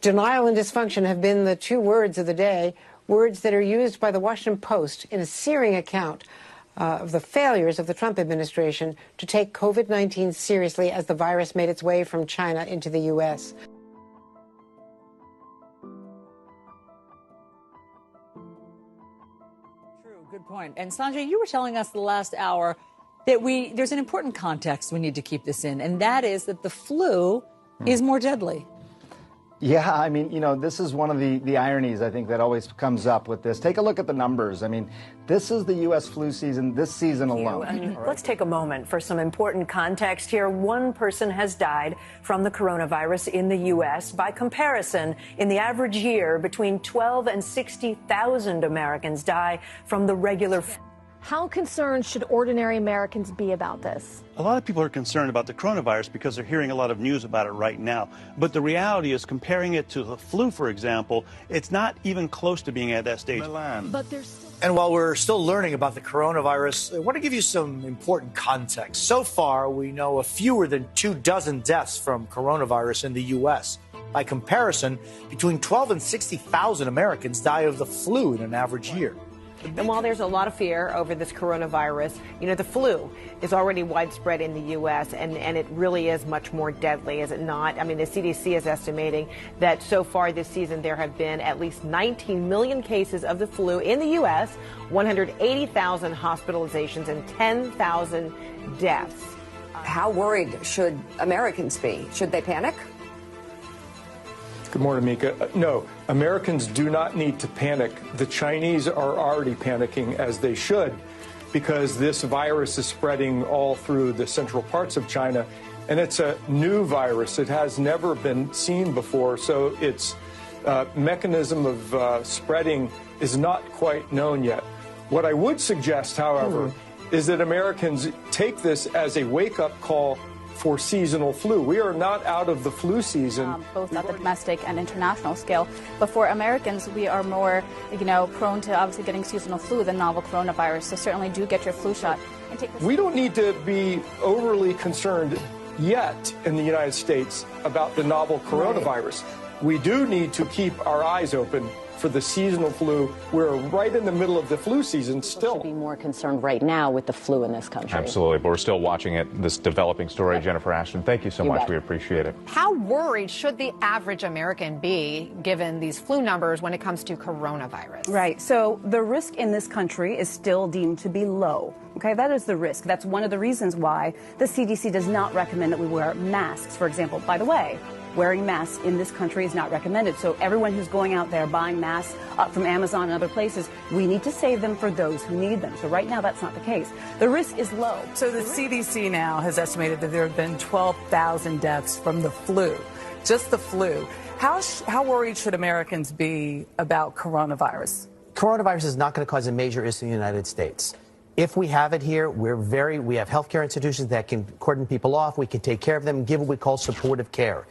Denial and dysfunction have been the two words of the day, words that are used by the Washington Post in a searing account of the failures of the Trump administration to take COVID-19 seriously as the virus made its way from China into the U.S. True, good point. And Sanjay, you were telling us the last hour that there's an important context we need to keep this in, and that is that the flu is more deadly. Yeah, I mean, you know, this is one of the ironies, I think, that always comes up with this. Take a look at the numbers. I mean, this is the U.S. flu season, this season alone. Let's take a moment for some important context here. One person has died from the coronavirus in the U.S. By comparison, in the average year, between 12 and 60,000 Americans die from the regular flu. How concerned should ordinary Americans be about this? A lot of people are concerned about the coronavirus because they're hearing a lot of news about it right now. But the reality is, comparing it to the flu, for example, it's not even close to being at that stage. But there's still... And while we're still learning about the coronavirus, I want to give you some important context. So far, we know of fewer than 24 deaths from coronavirus in the U.S. By comparison, between 12 and 60,000 Americans die of the flu in an average year. And while there's a lot of fear over this coronavirus, you know, the flu is already widespread in the U.S., and it really is much more deadly, is it not? I mean, the CDC is estimating that so far this season there have been at least 19 million cases of the flu in the U.S., 180,000 hospitalizations, and 10,000 deaths. How worried should Americans be? Should they panic? Good morning, Mika. No, Americans do not need to panic. The Chinese are already panicking, as they should, because this virus is spreading all through the central parts of China, and it's a new virus. It has never been seen before, so its mechanism of spreading is not quite known yet. What I would suggest, however, is that Americans take this as a wake-up call for seasonal flu. We are not out of the flu season. Both at the domestic and international scale. But for Americans, we are more, prone to obviously getting seasonal flu than novel coronavirus. So certainly do get your flu shot. And take we don't need to be overly concerned yet in the United States about the novel coronavirus. Right. We do need to keep our eyes open for the seasonal flu. We're right in the middle of the flu season still. Should be more concerned right now with the flu in this country. Absolutely, but we're still watching it, this developing story. Yep. Jennifer Ashton, thank you so much. We appreciate it. How worried should the average American be given these flu numbers when it comes to coronavirus? Right, so the risk in this country is still deemed to be low. Okay, that is the risk. That's one of the reasons why the CDC does not recommend that we wear masks, for example. By the way, wearing masks in this country is not recommended. So everyone who's going out there buying masks from Amazon and other places, we need to save them for those who need them. So right now, that's not the case. The risk is low. So the CDC now has estimated that there have been 12,000 deaths from the flu, just the flu. How worried should Americans be about coronavirus? Coronavirus is not going to cause a major issue in the United States. If we have it here, we have healthcare institutions that can cordon people off. We can take care of them and give what we call supportive care.